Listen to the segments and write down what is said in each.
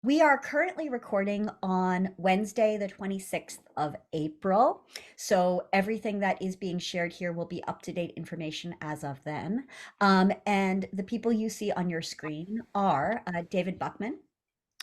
We are currently recording on Wednesday, the 26th of April. So everything that is being shared here will be up-to-date information as of then. And the people you see on your screen are David Buckman,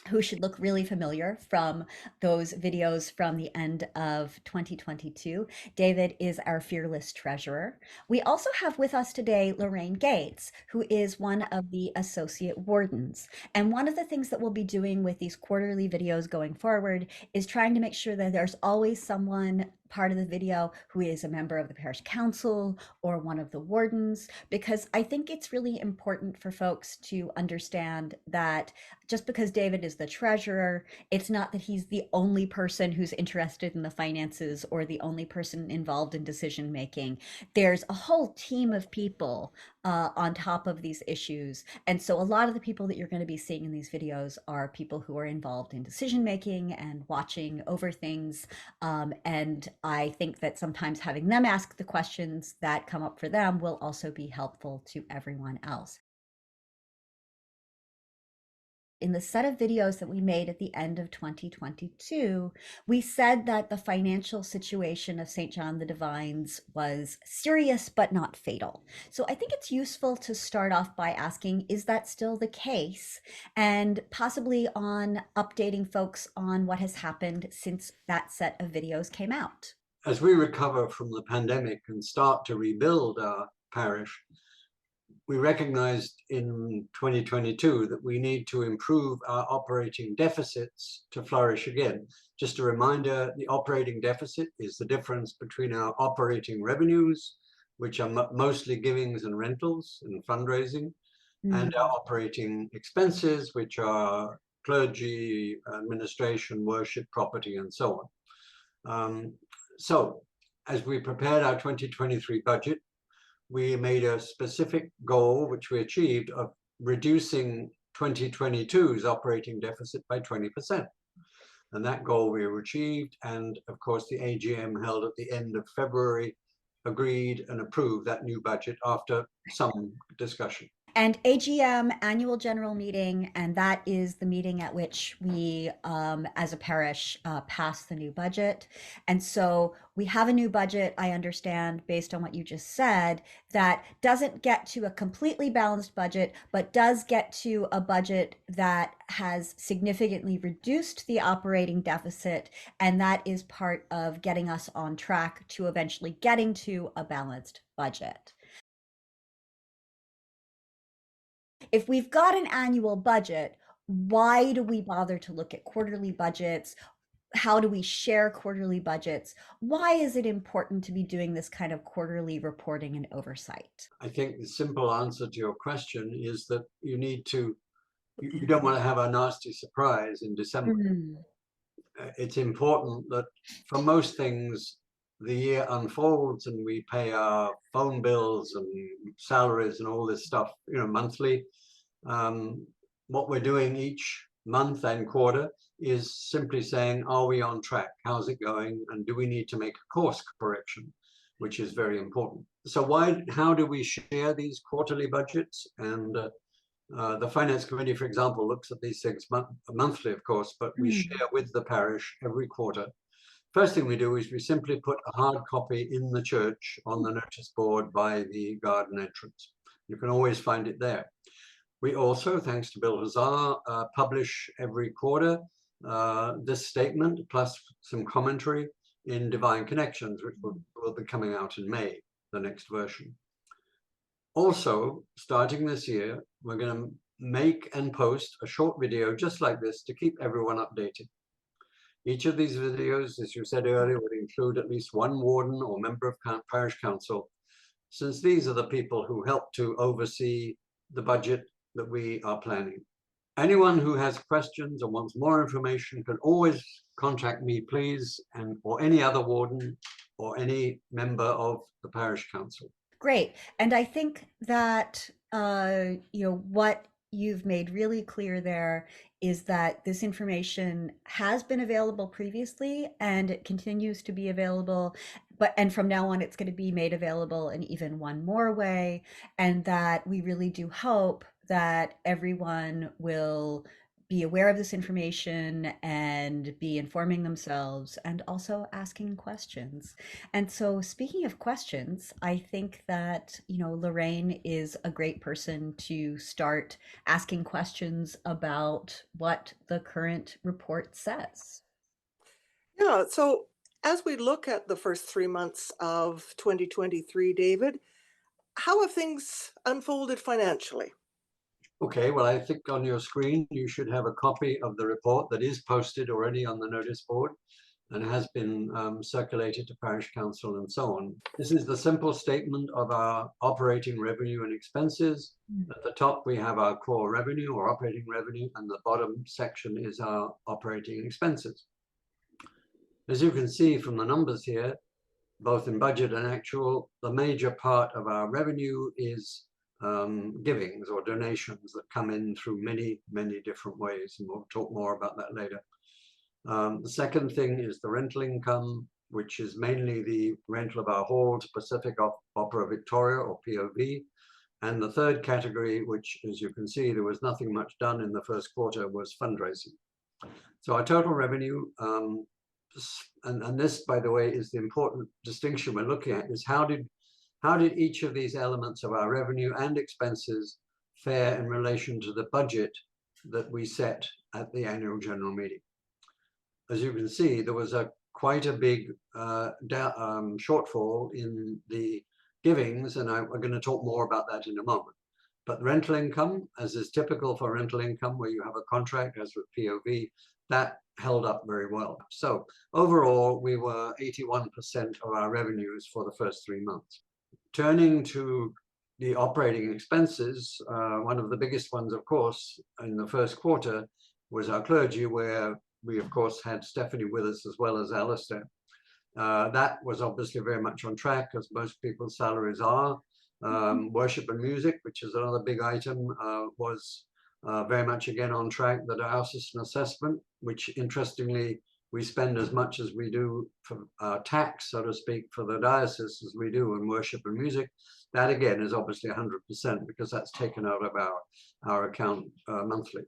who should look really familiar from those videos from the end of 2022. David is our fearless treasurer. We also have with us today Lorraine Gates, who is one of the associate wardens. And one of the things that we'll be doing with these quarterly videos going forward is trying to make sure that there's always someone part of the video who is a member of the parish council or one of the wardens, because I think it's really important for folks to understand that just because David is the treasurer, it's not that he's the only person who's interested in the finances or the only person involved in decision making. There's a whole team of people on top of these issues. And so a lot of the people that you're going to be seeing in these videos are people who are involved in decision making and watching over things. And I think that sometimes having them ask the questions that come up for them will also be helpful to everyone else. In the set of videos that we made at the end of 2022, we said that the financial situation of St. John the Divine's was serious but not fatal. So I think it's useful to start off by asking, is that still the case? And possibly on updating folks on what has happened since that set of videos came out. As we recover from the pandemic and start to rebuild our parish, we recognized in 2022 that we need to improve our operating deficits to flourish again. Just a reminder, the operating deficit is the difference between our operating revenues, which are mostly givings and rentals and fundraising, and our operating expenses, which are clergy, administration, worship, property, and so on. So as we prepared our 2023 budget, we made a specific goal, which we achieved, of reducing 2022's operating deficit by 20%. And that goal we achieved. And of course, the AGM held at the end of February agreed and approved that new budget after some discussion. And AGM, annual general meeting, and that is the meeting at which we, as a parish, pass the new budget. And so we have a new budget, I understand, based on what you just said, that doesn't get to a completely balanced budget, but does get to a budget that has significantly reduced the operating deficit. And that is part of getting us on track to eventually getting to a balanced budget. If we've got an annual budget, why do we bother to look at quarterly budgets? How do we share quarterly budgets? Why is it important to be doing this kind of quarterly reporting and oversight? I think the simple answer to your question is that you don't want to have a nasty surprise in December. Mm. It's important that for most things, the year unfolds and we pay our phone bills and salaries and all this stuff, monthly. What we're doing each month and quarter is simply saying, are we on track? How's it going? And do we need to make a course correction, which is very important. So how do we share these quarterly budgets? And the finance committee, for example, looks at these things monthly, of course, but we share with the parish every quarter. First thing we do is we simply put a hard copy in the church on the notice board by the garden entrance. You can always find it there. We also, thanks to Bill Hazar, publish every quarter this statement plus some commentary in Divine Connections, which will be coming out in May, the next version. Also, starting this year, we're going to make and post a short video just like this to keep everyone updated. Each of these videos, as you said earlier, would include at least one warden or member of parish council, since these are the people who help to oversee the budget that we are planning. Anyone who has questions or wants more information can always contact me, please, or any other warden or any member of the parish council. Great. And I think that what you've made really clear there is that this information has been available previously and it continues to be available, and from now on it's going to be made available in even one more way, and that we really do hope that everyone will be aware of this information and be informing themselves and also asking questions. And so, speaking of questions, I think that, Lorraine is a great person to start asking questions about what the current report says. Yeah, so as we look at the first 3 months of 2023, David, how have things unfolded financially? Okay, well, I think on your screen you should have a copy of the report that is posted already on the notice board and has been circulated to parish council and so on. This is the simple statement of our operating revenue and expenses. At the top, we have our core revenue or operating revenue, and the bottom section is our operating expenses. As you can see from the numbers here, both in budget and actual, the major part of our revenue is givings or donations that come in through many, many different ways, and we'll talk more about that later. The second thing is the rental income, which is mainly the rental of our hall to Pacific Opera Victoria or POV. And the third category, which, as you can see, there was nothing much done in the first quarter, was fundraising. So our total revenue, and this, by the way, is the important distinction we're looking at, is how did each of these elements of our revenue and expenses fare in relation to the budget that we set at the annual general meeting? As you can see, there was quite a big shortfall in the givings, and we're going to talk more about that in a moment. But rental income, as is typical for rental income, where you have a contract, as with POV, that held up very well. So overall, we were 81% of our revenues for the first 3 months. Turning to the operating expenses, one of the biggest ones, of course, in the first quarter was our clergy, where we, of course, had Stephanie with us as well as Alistair. That was obviously very much on track, as most people's salaries are. Worship and music, which is another big item, was very much again on track. The diocesan assessment, which interestingly, we spend as much as we do for tax, so to speak, for the diocese as we do in worship and music. That again is obviously 100% because that's taken out of our account monthly.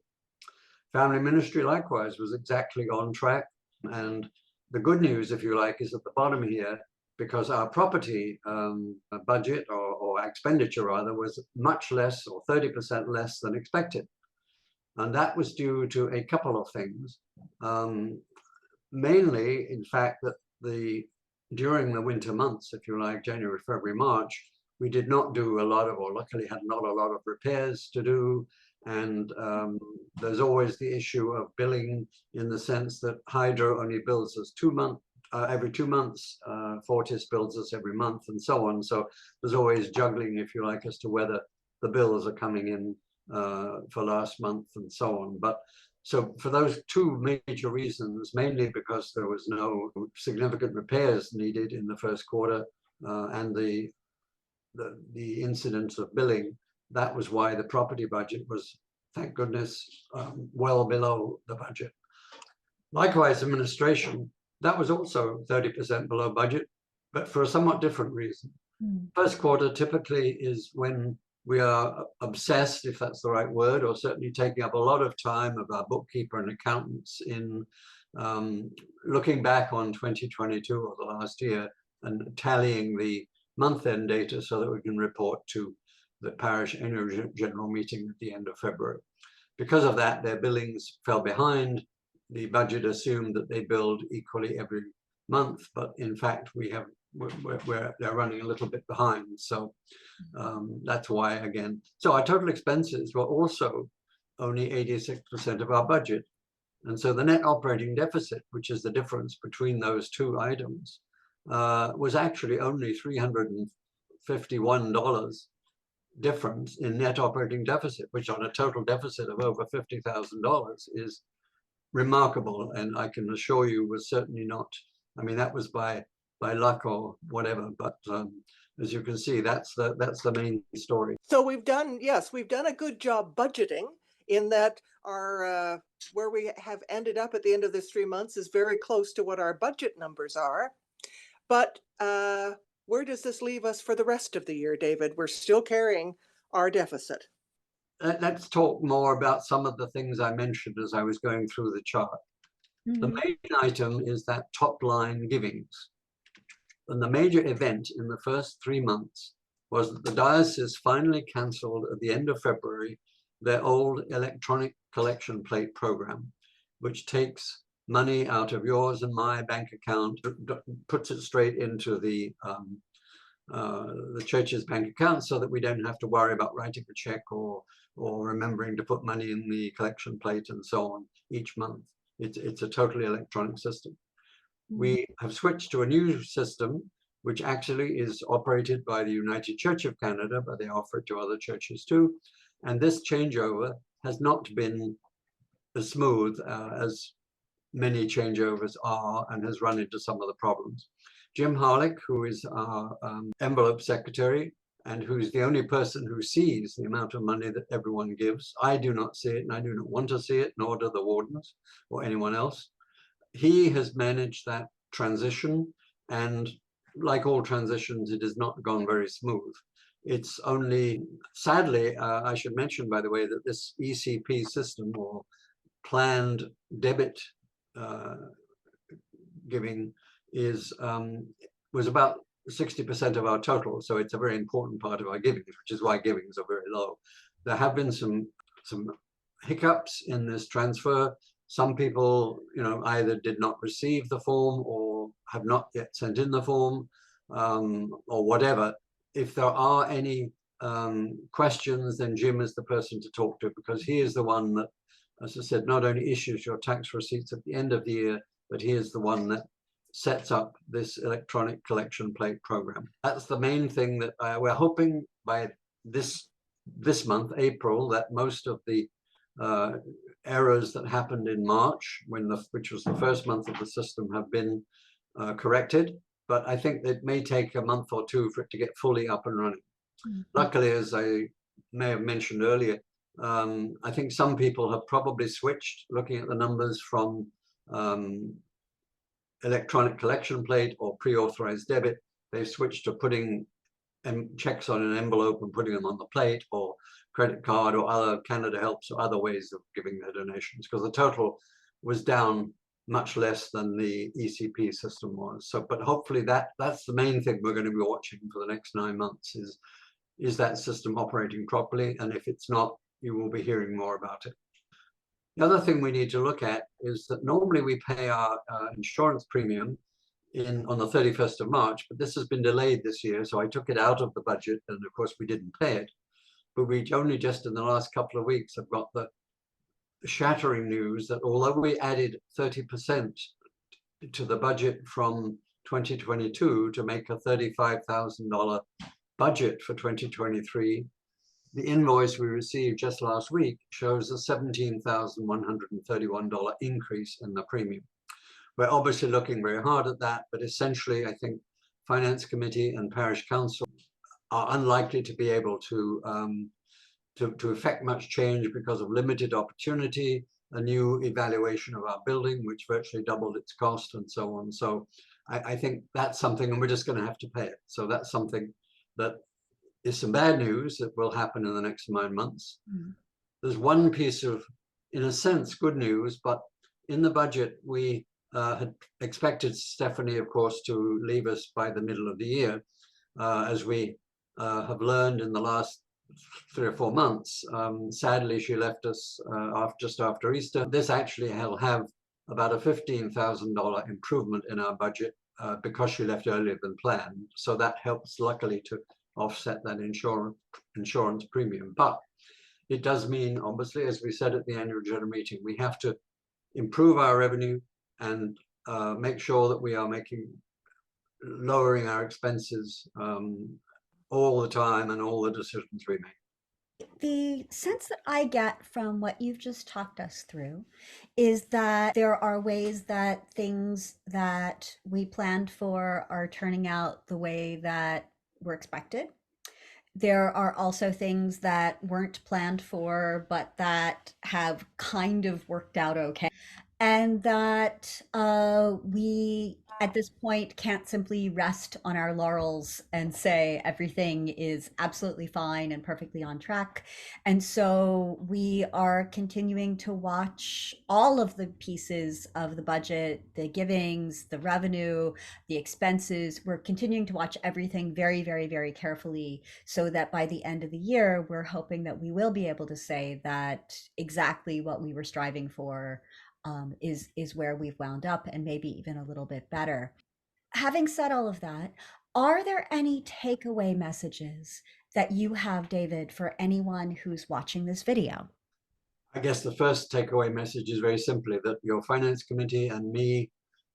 Family ministry likewise was exactly on track. And the good news, if you like, is at the bottom here, because our property budget or expenditure rather was much less, or 30% less than expected. And that was due to a couple of things. Mainly, in fact, that during the winter months, if you like, January, February, March, we did not do a lot of, or luckily had not a lot of repairs to do. And there's always the issue of billing, in the sense that Hydro only bills us every 2 months, Fortis bills us every month, and so on. So there's always juggling, if you like, as to whether the bills are coming in for last month and so on. But so for those two major reasons, mainly because there was no significant repairs needed in the first quarter, and the incidence of billing, that was why the property budget was, thank goodness, well below the budget. Likewise, administration, that was also 30% below budget, but for a somewhat different reason. First quarter typically is when we are obsessed, if that's the right word, or certainly taking up a lot of time of our bookkeeper and accountants in looking back on 2022 or the last year and tallying the month-end data so that we can report to the parish annual general meeting at the end of February. Because of that, their billings fell behind. The budget assumed that they billed equally every month, but in fact, they're running a little bit behind. So that's why, again. So our total expenses were also only 86% of our budget. And so the net operating deficit, which is the difference between those two items, was actually only $351 difference in net operating deficit, which on a total deficit of over $50,000 is remarkable. And I can assure you was certainly not, I mean, that was by luck or whatever, but as you can see, that's the main story. So we've done a good job budgeting, in that our where we have ended up at the end of this 3 months is very close to what our budget numbers are. But where does this leave us for the rest of the year, David? We're still carrying our deficit. let's talk more about some of the things I mentioned as I was going through the chart. The Mhm. main item is that top line givings. And the major event in the first 3 months was that the diocese finally cancelled at the end of February their old electronic collection plate program, which takes money out of yours and my bank account, puts it straight into the church's bank account, so that we don't have to worry about writing a check or remembering to put money in the collection plate and so on each month. It's a totally electronic system. We have switched to a new system, which actually is operated by the United Church of Canada, but they offer it to other churches too. And this changeover has not been as smooth as many changeovers are, and has run into some of the problems. Jim Harlick, who is our envelope secretary, and who's the only person who sees the amount of money that everyone gives. I do not see it, and I do not want to see it, nor do the wardens or anyone else. He has managed that transition, and like all transitions, it has not gone very smooth. It's only, sadly, I should mention, by the way, that this ECP system, or planned debit giving, was about 60% of our total. So it's a very important part of our givings, which is why givings are very low. There have been some hiccups in this transfer. Some people, either did not receive the form or have not yet sent in the form, or whatever. If there are any questions, then Jim is the person to talk to, because he is the one that, as I said, not only issues your tax receipts at the end of the year, but he is the one that sets up this electronic collection plate program. That's the main thing that we're hoping by this month, April, that most of the errors that happened in March, which was the first month of the system, have been corrected. But I think it may take a month or two for it to get fully up and running. Luckily, as I may have mentioned earlier, I think some people have probably switched, looking at the numbers, from electronic collection plate or pre-authorized debit. They've switched to putting checks on an envelope and putting them on the plate, or credit card, or other Canada Helps, or other ways of giving their donations, because the total was down much less than the ECP system was. So, but hopefully that's the main thing we're going to be watching for the next 9 months, is that system operating properly? And if it's not, you will be hearing more about it. The other thing we need to look at is that normally we pay our insurance premium on the 31st of March, but this has been delayed this year, so I took it out of the budget, and of course we didn't pay it. But we only just in the last couple of weeks have got the shattering news that although we added 30% to the budget from 2022 to make a $35,000 budget for 2023, the invoice we received just last week shows a $17,131 increase in the premium. We're obviously looking very hard at that, but essentially I think Finance Committee and Parish Council are unlikely to be able to effect much change because of limited opportunity, a new evaluation of our building, which virtually doubled its cost, and so on. So I think that's something, and we're just going to have to pay it. So that's something that is some bad news that will happen in the next 9 months. There's one piece of, in a sense, good news, but in the budget, we had expected Stephanie, of course, to leave us by the middle of the year. As we have learned in the last 3 or 4 months, sadly, she left us just after Easter. This actually will have about a $15,000 improvement in our budget because she left earlier than planned. So that helps, luckily, to offset that insurance premium. But it does mean, obviously, as we said at the annual general meeting, we have to improve our revenue and make sure that we are lowering our expenses all the time, and all the decisions we make. The sense that I get from what you've just talked us through is that there are ways that things that we planned for are turning out the way that were expected. There are also things that weren't planned for, but that have kind of worked out okay. and that we at this point can't simply rest on our laurels and say everything is absolutely fine and perfectly on track. And so we are continuing to watch all of the pieces of the budget, the givings, the revenue, the expenses. We're continuing to watch everything very, very, very carefully so that by the end of the year, we're hoping that we will be able to say that exactly what we were striving for is where we've wound up, and maybe even a little bit better. Having said all of that, are there any takeaway messages that you have, David, for anyone who's watching this video? I guess the first takeaway message is very simply that your finance committee and me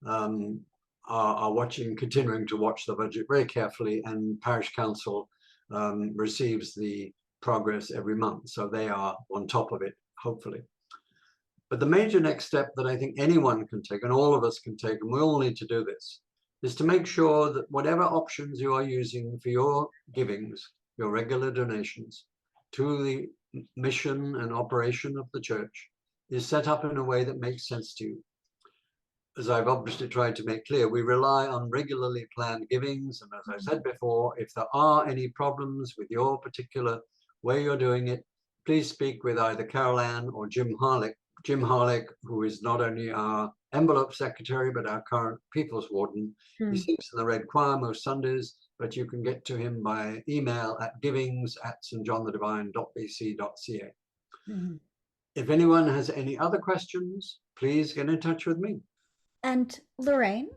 um, are watching, continuing to watch the budget very carefully, and parish council receives the progress every month. So they are on top of it, hopefully. But the major next step that I think anyone can take, and all of us can take, and we all need to do this, is to make sure that whatever options you are using for your givings, your regular donations to the mission and operation of the church, is set up in a way that makes sense to you. As I've obviously tried to make clear, we rely on regularly planned givings. And as I said before, if there are any problems with your particular way you're doing it, please speak with either Carol Ann or Jim Harlick. Jim Harlick, who is not only our envelope secretary, but our current people's warden. He sings in the Red Choir most Sundays, but you can get to him by email at givings@stjohnthedivine.bc.ca. Mm-hmm. If anyone has any other questions, please get in touch with me. And Lorraine,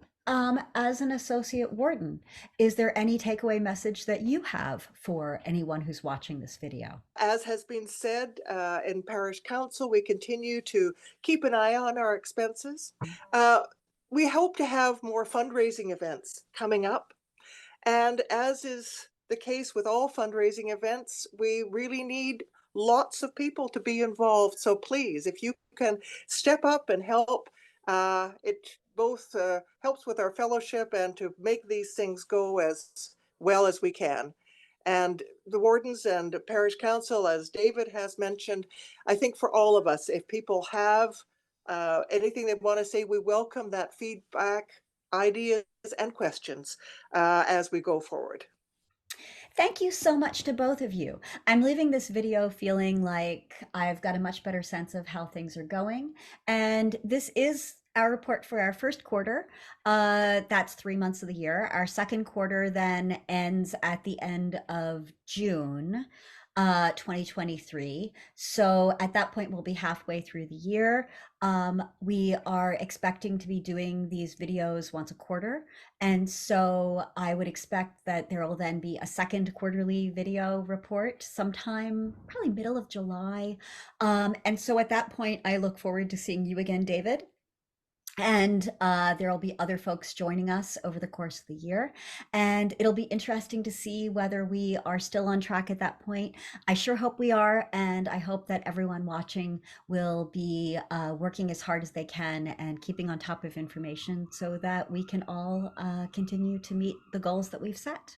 as an associate warden, is there any takeaway message that you have for anyone who's watching this video? As has been said in parish council, we continue to keep an eye on our expenses. We hope to have more fundraising events coming up. And as is the case with all fundraising events, we really need lots of people to be involved. So please, if you can step up and help, it both helps with our fellowship and to make these things go as well as we can. And the wardens and parish council, as David has mentioned, I think for all of us, if people have anything they want to say, we welcome that feedback, ideas, and questions as we go forward. Thank you so much to both of you. I'm leaving this video feeling like I've got a much better sense of how things are going. And this is our report for our first quarter. That's 3 months of the year. Our second quarter then ends at the end of June. 2023. So at that point, we'll be halfway through the year. We are expecting to be doing these videos once a quarter. And so I would expect that there will then be a second quarterly video report sometime, probably middle of July. And so at that point, I look forward to seeing you again, David. And there will be other folks joining us over the course of the year. And it'll be interesting to see whether we are still on track at that point. I sure hope we are. And I hope that everyone watching will be working as hard as they can and keeping on top of information so that we can all continue to meet the goals that we've set.